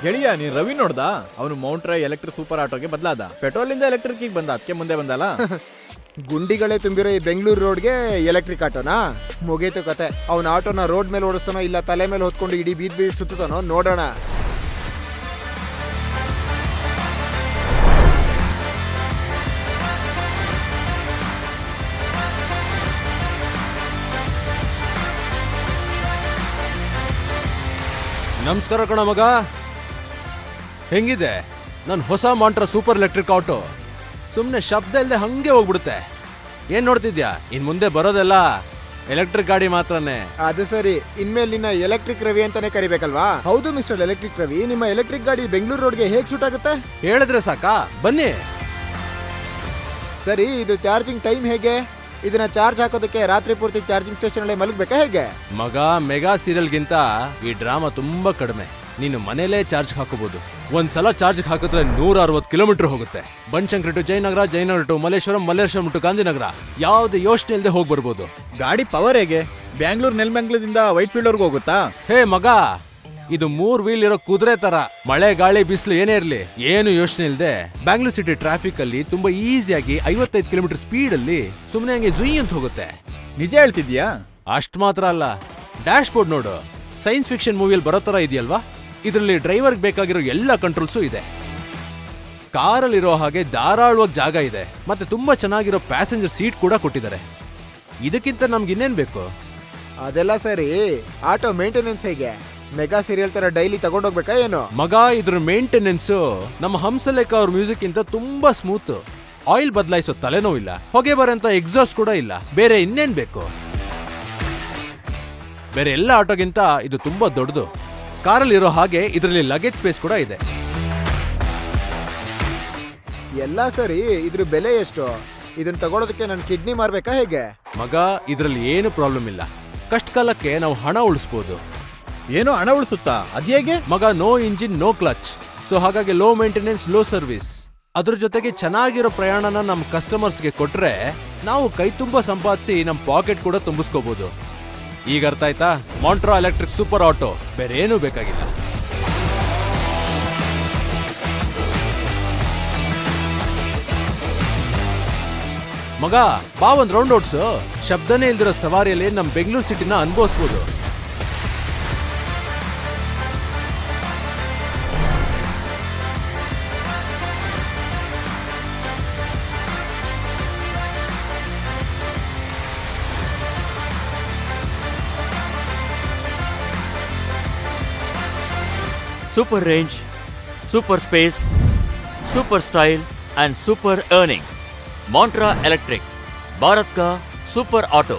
ಗೆಳೆಯ ನೀನ್ ರವಿ ನೋಡ್ದ? ಅವನು ಮೌಂಟ್ರಾ ಎಲೆಕ್ಟ್ರಿಕ್ ಸೂಪರ್ ಆಟೋಗೆ ಬದಲಾದ. ಪೆಟ್ರೋಲ್ ಇಂದ ಎಲೆಕ್ಟ್ರಿಕ್ ಬಂದ, ಅದಕ್ಕೆ ಮುಂದೆ ಬಂದಲ್ಲ. ಗುಂಡಿಗಳೇ ತುಂಬಿರೋ ಈ ಬೆಂಗಳೂರು ರೋಡ್ಗೆ ಎಲೆಕ್ಟ್ರಿಕ್ ಆಟೋನಾ? ಮುಗೀತು ಕತೆ. ಅವನ ಆಟೋನ ರೋಡ್ ಮೇಲೆ ಓಡಿಸ್ತಾನೋ ಇಲ್ಲ ತಲೆ ಮೇಲೆ ಹೊತ್ಕೊಂಡು ಇಡೀ ಬೀದಿ ಸುತ್ತಾನೋ ನೋಡೋಣ. ನಮಸ್ಕಾರ ಕಣ ಮಗ, ಹೆಂಗಿದೆ ನನ್ನ ಹೊಸ ಮಾಂಟ್ರಾ ಸೂಪರ್ ಎಲೆಕ್ಟ್ರಿಕ್ ಆಟೋ? ಸುಮ್ಮನೆ ಶಬ್ದ ಇಲ್ಲದೆ ಹಂಗೆ ಹೋಗ್ಬಿಡುತ್ತೆ. ಏನ್ ನೋಡ್ತಿದ್ಯಾ? ಇನ್ ಮುಂದೆ ಬರೋದೆಲ್ಲ ಎಲೆಕ್ಟ್ರಿಕ್ ಗಾಡಿ ಮಾತ್ರನೇ. ಅದು ಸರಿ, ಇನ್ಮೇಲೆ ನಿನ್ನ ಎಲೆಕ್ಟ್ರಿಕ್ ರವಿ ಅಂತಾನೆ ಕರಿಬೇಕಲ್ವಾ? ಹೌದು ಮಿಸ್ಟರ್ ಎಲೆಕ್ಟ್ರಿಕ್ ರವಿ, ನಿಮ್ಮ ಎಲೆಕ್ಟ್ರಿಕ್ ಗಾಡಿ ಬೆಂಗಳೂರು ರೋಡ್ಗೆ ಹೇಗೆ ಸೂಟ್ ಆಗುತ್ತೆ? ಹೇಳಿದ್ರೆ ಸಾಕಾ? ಬನ್ನಿ. ಸರಿ, ಇದು ಚಾರ್ಜಿಂಗ್ ಟೈಮ್ ಹೇಗೆ? ಇದನ್ನ ಚಾರ್ಜ್ ಹಾಕೋದಕ್ಕೆ ರಾತ್ರಿ ಪೂರ್ತಿ ಚಾರ್ಜಿಂಗ್ ಸ್ಟೇಷನ್ ಅಲ್ಲಿ ಮಲಗಬೇಕಾ ಹೇಗೆ? ಮಗ, ಮೆಗಾ ಸೀರಿಯಲ್ಗಿಂತ ಈ ಡ್ರಾಮಾ ತುಂಬಾ ಕಡಿಮೆ. ನೀನು ಮನೇಲೇ ಚಾರ್ಜ್ ಹಾಕೋಬಹುದು. ಒಂದ್ಸಲ ಚಾರ್ಜ್ ಹಾಕಿದ್ರೆ 160 ಕಿಲೋಮೀಟರ್ ಹೋಗುತ್ತೆ. Banashankari to Jayanagar, Jayanagar to Malleshwaram, Malleshwaram to Gandhinagar. ಯಾವುದೇ ಯೋಚನೆ ಇಲ್ಲದೆ ಹೋಗಿ ಬರ್ಬೋದು. ಗಾಡಿ ಪವರ್ ಹೇಗೆ? ಬ್ಯಾಂಗ್ಳೂರ್ ನೆಲಮಂಗಲದಿಂದ ವೈಟ್ ಫೀಲ್ಡ್ ವರ್ಗೂ ಹೋಗುತ್ತಾ? ಹೇ ಮಗ, ಇದು 3 ವೀಲ್ ಇರೋ ಕುದುರೆ ತರ. ಮಳೆ ಗಾಳಿ ಬಿಸಿಲು ಏನೇ ಇರ್ಲಿ ಏನು ಯೋಚನೆ ಇಲ್ಲದೆ ಬ್ಯಾಂಗ್ಳೂರ್ ಸಿಟಿ ಟ್ರಾಫಿಕ್ ಅಲ್ಲಿ ತುಂಬಾ ಈಸಿಯಾಗಿ 55 ಕಿಲೋಮೀಟರ್ ಸ್ಪೀಡ್ ಅಲ್ಲಿ ಸುಮ್ಮನೆ ಹಂಗೆ ಜುಯ್ ಅಂತ ಹೋಗುತ್ತೆ. ನಿಜ ಹೇಳ್ತಿದ್ಯಾ? ಅಷ್ಟ್ ಮಾತ್ರ ಅಲ್ಲ, ಡ್ಯಾಶ್ ಬೋರ್ಡ್ ನೋಡು, ಸೈನ್ಸ್ ಫಿಕ್ಷನ್ ಮೂವಿಯಲ್ಲಿ ಬರೋ ತರ ಇದೆಯಲ್ವಾ? ಇದರಲ್ಲಿ ಡ್ರೈವರ್ಗೆ ಬೇಕಾಗಿರೋ ಎಲ್ಲ ಕಂಟ್ರೋಲ್ಸು ಇದೆ. ಕಾರಲ್ಲಿರೋ ಹಾಗೆ ಧಾರಾಳವಾಗಿ ಜಾಗ ಇದೆ, ಮತ್ತೆ ತುಂಬಾ ಚೆನ್ನಾಗಿರೋ ಪ್ಯಾಸೆಂಜರ್ ಸೀಟ್ ಕೂಡ ಕೊಟ್ಟಿದ್ದಾರೆ. ಇದಕ್ಕಿಂತ ನಮ್ಗೆ ಇನ್ನೇನ್ ಬೇಕು? ಅದೆಲ್ಲ ಸರಿ, ಆಟೋ ಮೇಂಟೆನೆನ್ಸ್ ಹೇಗೆ? ಮೆಗಾ ಸೀರಿಯಲ್ ತರ ಡೈಲಿ ತಗೊಂಡೋಗ್ಬೇಕಾ ಏನು? ಮಗ, ಇದ್ರ ಮೇಂಟೆನೆನ್ಸ್ ನಮ್ಮ ಹಂಸಲೇಖ ಅವ್ರ ಮ್ಯೂಸಿಕ್ ಇಂತ ತುಂಬಾ ಸ್ಮೂತ್. ಆಯಿಲ್ ಬದಲಾಯಿಸೋ ತಲೆನೋ ಇಲ್ಲ, ಹೊಗೆ ಬರೋಂತ ಎಕ್ಸಾಸ್ಟ್ ಕೂಡ ಇಲ್ಲ. ಬೇರೆ ಇನ್ನೇನ್ ಬೇಕು? ಬೇರೆ ಎಲ್ಲ ಆಟೋಗಿಂತ ಇದು ತುಂಬಾ ದೊಡ್ಡದು. ಕಾರಲ್ಲಿ ಇರೋ ಹಾಗೆ ಇದರಲ್ಲಿ ಲಗೇಜ್ ಸ್ಪೇಸ್ ಕೂಡ ಇದೆ. ಎಲ್ಲ ಸರಿ, ಇದ್ರ ಬೆಲೆ ಎಷ್ಟು? ಇದನ್ನ ತಗೊಳೋದಕ್ಕೆ ನನ್ನ ಕಿಡ್ನಿ ಮಾರ್ಬೇಕಾ ಹೇಗೆ? ಮಗ, ಇದರಲ್ಲಿ ಏನು ಪ್ರಾಬ್ಲಮ್ ಇಲ್ಲ. ಕಷ್ಟ ಕಾಲಕ್ಕೆ ನಾವು ಹಣ ಉಳಿಸ್ಬೋದು. ಏನೋ ಹಣ ಉಳಿಸುತ್ತಾ? ಅದೇಗೆ? ಮಗ, no engine no clutch, so ಹಾಗಾಗಿ ಲೋ ಮೇಂಟೆನೆನ್ಸ್ ಲೋ ಸರ್ವಿಸ್. ಅದ್ರ ಜೊತೆಗೆ ಚೆನ್ನಾಗಿರೋ ಪ್ರಯಾಣನ ನಮ್ಮ ಕಸ್ಟಮರ್ಸ್ಗೆ ಕೊಟ್ರೆ ನಾವು ಕೈ ತುಂಬಾ ಸಂಪಾದಿಸಿ ನಮ್ಮ ಪಾಕೆಟ್ ಕೂಡ ತುಂಬಿಸ್ಕೋಬಹುದು. ಈಗ ಅರ್ಥ ಆಯ್ತಾ? ಮಾಂಟ್ರಾ ಎಲೆಕ್ಟ್ರಿಕ್ ಸೂಪರ್ ಆಟೋ, ಬೇರೆ ಏನೂ ಬೇಕಾಗಿಲ್ಲ. ಮಗ, ಬಾ ಒಂದ್ ರೌಂಡ್ ಓಡ್ಸು. ಶಬ್ದನೇ ಇಲ್ದಿರೋ ಸವಾರಿಯಲ್ಲಿ ನಮ್ಮ Bengaluru ಸಿಟಿನ ಅನುಭವಿಸ್ಬೋದು. Super range, super space, super style and super earning. Mantra Electric, Bharat ka super auto.